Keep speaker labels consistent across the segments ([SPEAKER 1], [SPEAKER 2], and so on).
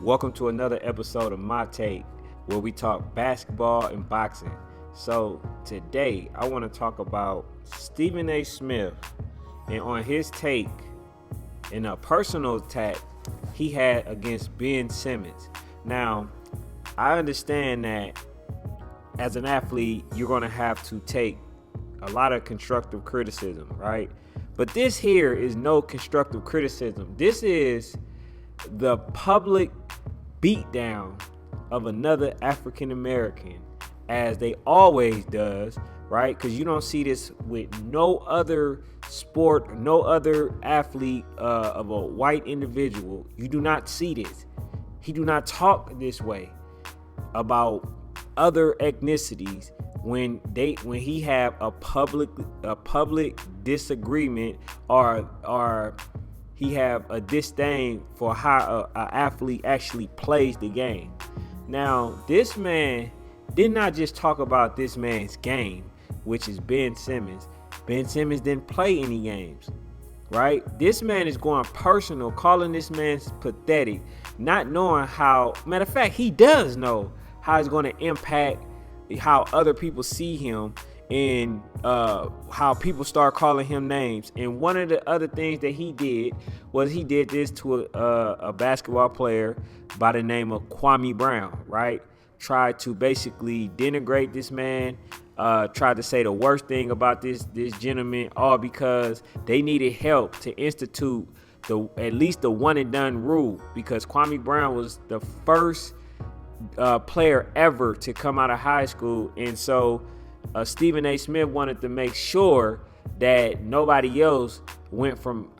[SPEAKER 1] Welcome to another episode of My Take, where we talk basketball and boxing. So today I want to talk about Stephen A. Smith and on his take in a personal attack he had against Ben Simmons. Now, I understand that as an athlete, you're going to have to take a lot of constructive criticism, right? But this here is no constructive criticism. This is the public beatdown of another African American, as they always does, right? Because you don't see this with no other sport, no other athlete of a white individual. You do not see this. He do not talk this way about other ethnicities when he have a public disagreement or he have a disdain for how a athlete actually plays the game. Now, this man did not just talk about this man's game, which is Ben Simmons. Ben Simmons didn't play any games, right? This man is going personal, calling this man pathetic, not knowing how, matter of fact, he does know how it's going to impact how other people see him and how people start calling him names. And one of the other things that he did was he did this to a basketball player by the name of Kwame Brown, right? Tried to basically denigrate this man, tried to say the worst thing about this gentleman, all because they needed help to institute at least the one and done rule, because Kwame Brown was the first player ever to come out of high school. And so Stephen A. Smith wanted to make sure that nobody else went from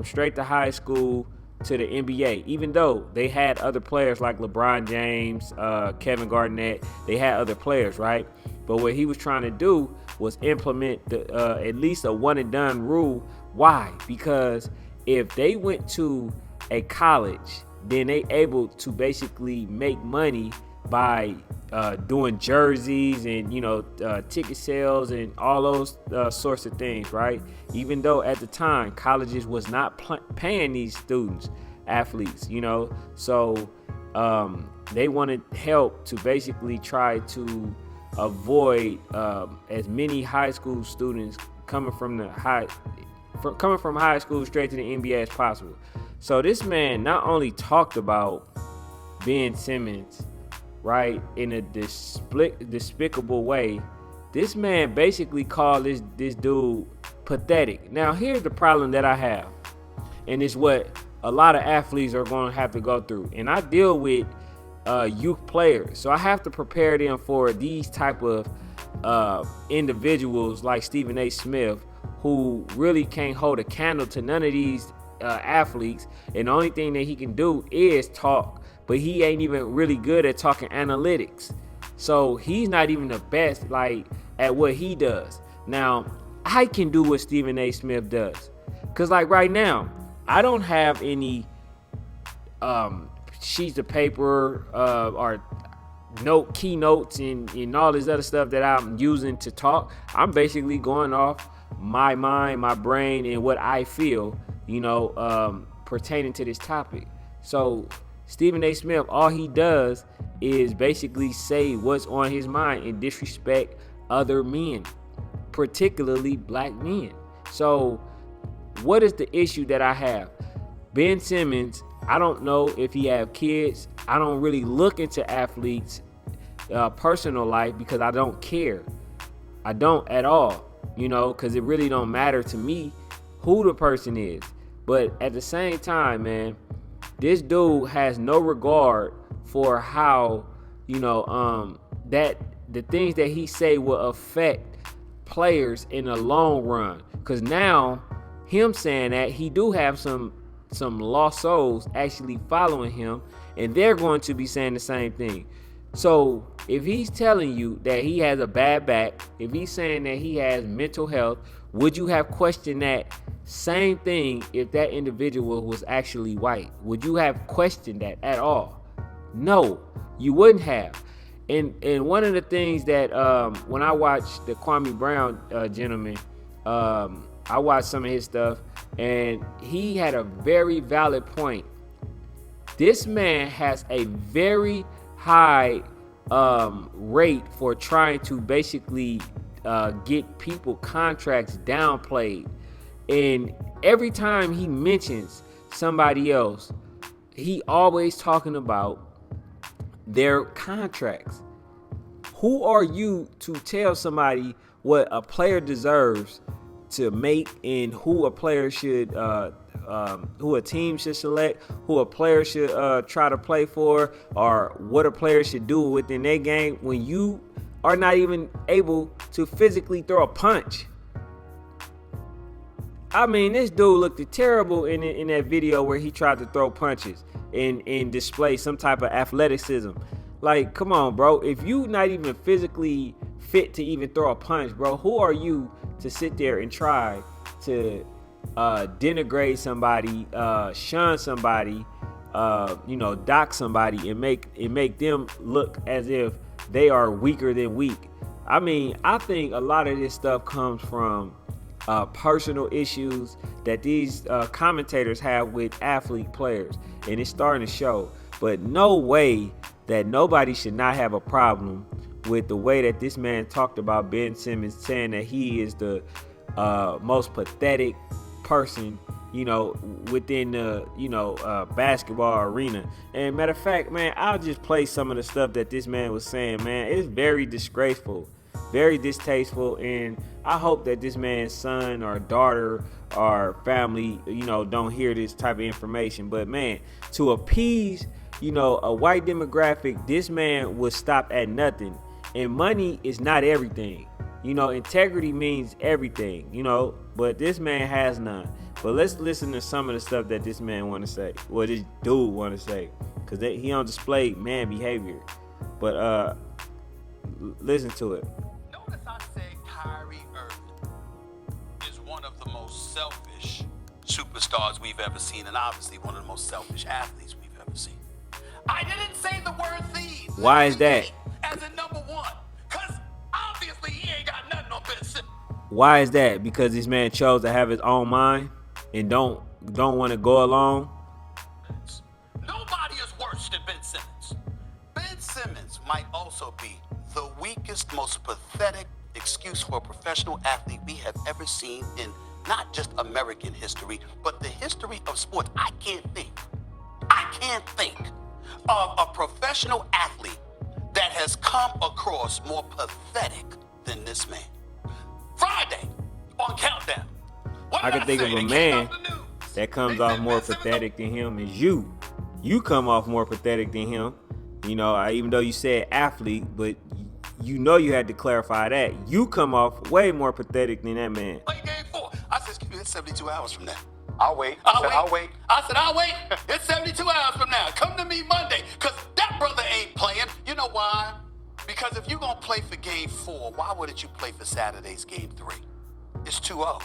[SPEAKER 1] straight to high school to the NBA, even though they had other players like LeBron James, Kevin Garnett. They had other players, right? But what he was trying to do was implement at least a one and done rule. Why? Because if they went to a college, then they able to basically make money by doing jerseys and ticket sales and all those sorts of things, right? Even though at the time colleges was not paying these athletes, so they wanted help to basically try to avoid as many high school students coming from high school straight to the NBA as possible. So this man not only talked about Ben Simmons, right, in a despicable way, this man basically called this dude pathetic. Now, here's the problem that I have, and it's what a lot of athletes are going to have to go through. And I deal with youth players, so I have to prepare them for these type of individuals like Stephen A. Smith, who really can't hold a candle to none of these athletes, and the only thing that he can do is talk, but he ain't even really good at talking analytics. So he's not even the best at what he does. Now, I can do what Stephen A. Smith does, because right now I don't have any sheets of paper or keynotes and all this other stuff that I'm using to talk. I'm basically going off my mind, my brain, and what I feel, pertaining to this topic. So Stephen A. Smith, all he does is basically say what's on his mind and disrespect other men, particularly black men. So what is the issue that I have? Ben Simmons, I don't know if he have kids. I don't really look into athletes' personal life because I don't care. I don't at all, because it really don't matter to me who the person is. But at the same time, man, this dude has no regard for how, that the things that he say will affect players in the long run. Because now, him saying that, he do have some lost souls actually following him, and they're going to be saying the same thing. So if he's telling you that he has a bad back, if he's saying that he has mental health, would you have questioned that same thing if that individual was actually white? Would you have questioned that at all? No, you wouldn't have. And one of the things that when I watched the Kwame Brown gentleman, I watched some of his stuff, and he had a very valid point This man has a very high rate for trying to basically get people contracts downplayed. And every time he mentions somebody else, he always talking about their contracts. Who are you to tell somebody what a player deserves to make and who a player should, who a team should select, who a player should try to play for, or what a player should do within their game when you are not even able to physically throw a punch? I mean, this dude looked terrible in that video where he tried to throw punches and display some type of athleticism. Like, come on, bro. If you not even physically fit to even throw a punch, bro, who are you to sit there and try to denigrate somebody, shun somebody, dock somebody and make them look as if they are weaker than weak? I mean, I think a lot of this stuff comes from personal issues that these commentators have with athlete players, and it's starting to show. But no way that nobody should not have a problem with the way that this man talked about Ben Simmons, saying that he is the most pathetic person, within the, basketball arena. And matter of fact, man, I'll just play some of the stuff that this man was saying, man. It's very disgraceful, very distasteful, and I hope that this man's son or daughter or family, don't hear this type of information. But man, to appease, a white demographic, this man would stop at nothing. And money is not everything. Integrity means everything, but this man has none. But let's listen to some of the stuff that this man want to say, what this dude want to say, because he on display man behavior. But listen to it.
[SPEAKER 2] Notice I said Kyrie Irving is one of the most selfish superstars we've ever seen, and obviously one of the most selfish athletes we've ever seen. I didn't say the word thieves.
[SPEAKER 1] Why is that?
[SPEAKER 2] As a number one, because obviously he ain't got nothing on Ben Simmons.
[SPEAKER 1] Why is that? Because this man chose to have his own mind and don't want to go along.
[SPEAKER 2] Nobody is worse than Ben Simmons. Ben Simmons might also be the weakest, most pathetic excuse for a professional athlete we have ever seen in not just American history, but the history of sports. I can't think of a professional athlete that has come across more pathetic than this man. Friday on Countdown.
[SPEAKER 1] I can think of a man that comes off more pathetic than him is you. You come off more pathetic than him. Even though you said athlete, but you had to clarify that. You come off way more pathetic than that man.
[SPEAKER 2] Play game 4. I said, excuse me, it's 72 hours from now.
[SPEAKER 3] I'll wait.
[SPEAKER 2] I'll wait. I said, I'll wait. It's 72 hours from now. Come to me Monday, because that brother ain't playing. You know why? Because if you're going to play for game 4, why wouldn't you play for Saturday's game 3? It's 2-0.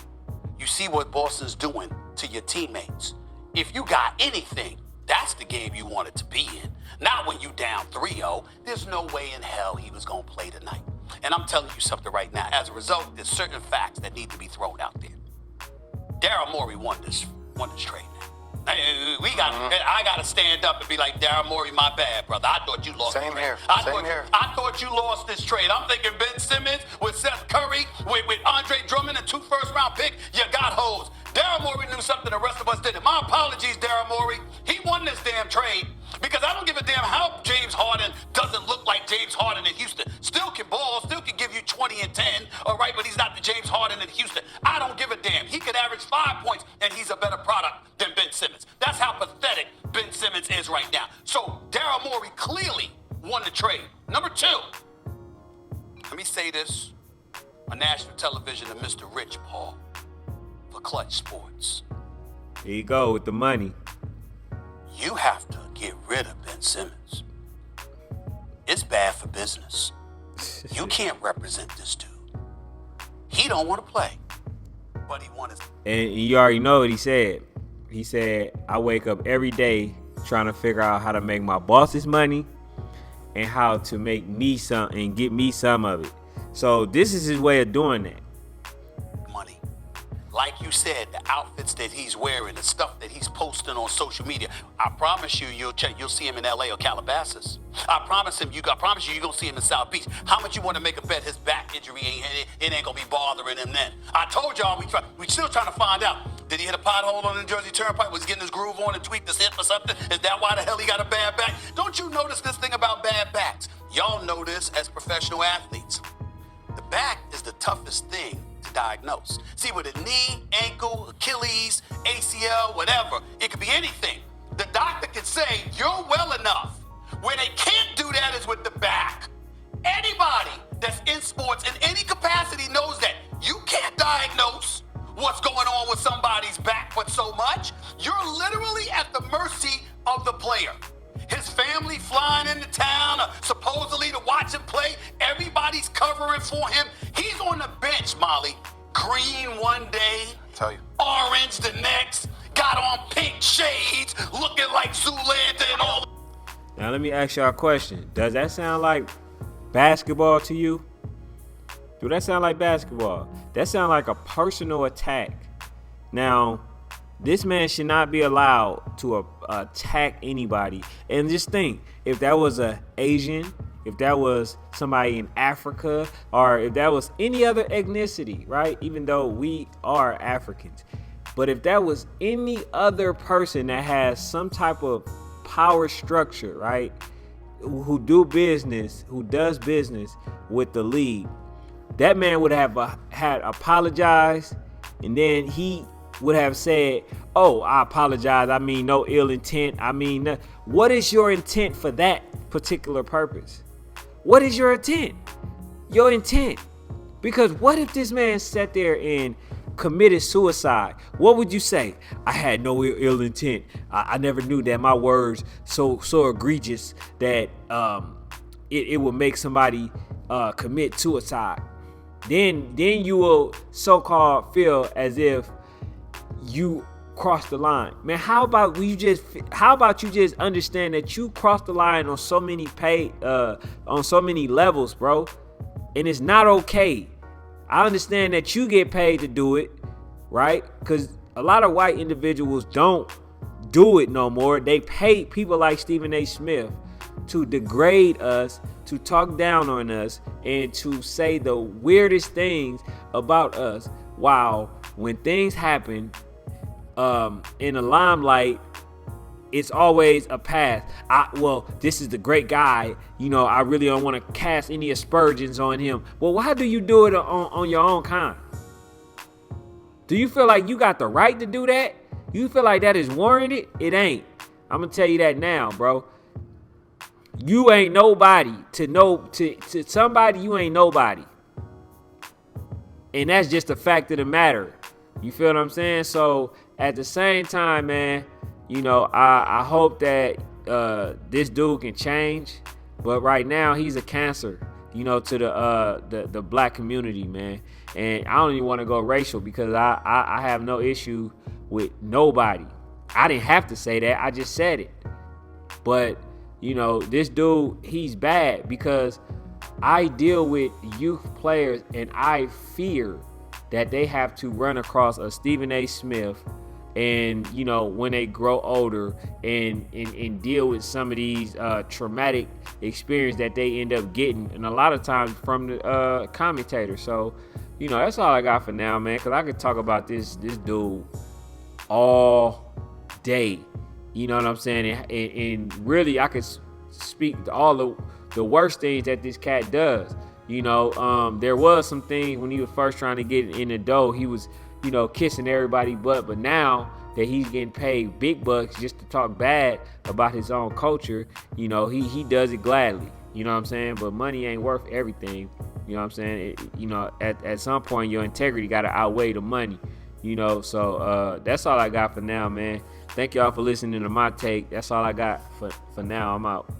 [SPEAKER 2] You see what Boston's doing to your teammates. If you got anything, that's the game you wanted to be in. Not when you down 3-0. There's no way in hell he was going to play tonight. And I'm telling you something right now. As a result, there's certain facts that need to be thrown out there. Daryl Morey won this trade now. I got to stand up and be like, Daryl Morey, my bad, brother. I thought you lost
[SPEAKER 3] Same
[SPEAKER 2] the trade.
[SPEAKER 3] here.
[SPEAKER 2] I thought you lost this trade. I'm thinking Ben Simmons with Seth Curry, with Andre Drummond and 2 first-round picks. You got hoes. Daryl Morey knew something the rest of us didn't. My apologies, Daryl Morey. He won this damn trade because I don't give a damn how James Harden doesn't look like James Harden in Houston. Still can ball, still can give you 20 and 10, all right, but he's not the James Harden in Houston. I don't give a damn. He could average 5 points, and he's a better product than Ben Simmons. That's how pathetic Ben Simmons is right now. So Daryl Morey clearly won the trade. Number 2, let me say this on national television to Mr. Rich Paul for Clutch Sports.
[SPEAKER 1] Here you go with the money.
[SPEAKER 2] You have to get rid of Ben Simmons. It's bad for business. You can't represent this dude. He don't want to play, but he wants.
[SPEAKER 1] And you already know what he said. He said, I wake up every day trying to figure out how to make my bosses money and how to make me some and get me some of it. So this is his way of doing that.
[SPEAKER 2] Money. like you said, the outfits that he's wearing, the stuff that he's posting on social media. I promise you, you'll see him in LA or Calabasas. I promise you, you're gonna see him in South Beach. How much you want to make a bet his back injury ain't gonna be bothering him then? I told y'all we still trying to find out. Did he hit a pothole on the New Jersey Turnpike? Was he getting his groove on and tweaked his hip or something? Is that why the hell he got a bad back? Don't you notice this thing about bad backs? Y'all know this as professional athletes. The back is the toughest thing to diagnose. See, with a knee, ankle, Achilles, ACL, whatever, it could be anything. The doctor can say, you're well enough. Where they can't do that is with the back. Anybody that's in sports in any capacity knows that. You can't diagnose what's going on with somebody's back but so much. You're literally at the mercy of the player. His family flying into town supposedly to watch him play. Everybody's covering for him. He's on the bench, Molly. Green one day, orange the next, got on pink shades, looking like Zoolander and all.
[SPEAKER 1] Now let me ask y'all a question. Does that sound like basketball to you? Do that sound like basketball? That sound like a personal attack. Now, this man should not be allowed to attack anybody. And just think, if that was an Asian, if that was somebody in Africa, or if that was any other ethnicity, right? Even though we are Africans. But if that was any other person that has some type of power structure, right? Who does business with the league, that man would have had apologized, and then he would have said, oh, I apologize. I mean, no ill intent. I mean, what is your intent for that particular purpose? What is your intent? Your intent. Because what if this man sat there and committed suicide? What would you say? I had no ill intent. I never knew that my words so egregious that it would make somebody commit suicide. Then you will so-called feel as if you crossed the line. Man, how about you just understand that you crossed the line on so many levels, bro, and it's not okay. I understand that you get paid to do it, right? Because a lot of white individuals don't do it no more. They pay people like Stephen A. Smith to degrade us, to talk down on us, and to say the weirdest things about us. While when things happen in the limelight, it's always a pass. This is the great guy. You know, I really don't want to cast any aspersions on him. Well, why do you do it on your own kind? Do you feel like you got the right to do that? You feel like that is warranted? It ain't. I'm gonna tell you that now, bro. You ain't nobody to somebody. You ain't nobody, and that's just a fact of the matter. You feel what I'm saying? So at the same time, man, you know, I hope that this dude can change, but right now he's a cancer, you know, to the black community, man. And I don't even want to go racial because I have no issue with nobody. I didn't have to say that. I just said it. But, you know, this dude, he's bad because I deal with youth players and I fear that they have to run across a Stephen A. Smith and, you know, when they grow older and deal with some of these traumatic experience that they end up getting, and a lot of times from the commentators. So, you know, that's all I got for now, man, because I could talk about this dude all day. You know what I'm saying? And really, I could speak to all the worst things that this cat does. You know, there was some things when he was first trying to get in the dough, he was, you know, kissing everybody's butt. But now that he's getting paid big bucks just to talk bad about his own culture, you know, he does it gladly. You know what I'm saying? But money ain't worth everything. You know what I'm saying? You know, at some point, your integrity got to outweigh the money. You know, so that's all I got for now, man. Thank y'all for listening to my take. That's all I got for now. I'm out.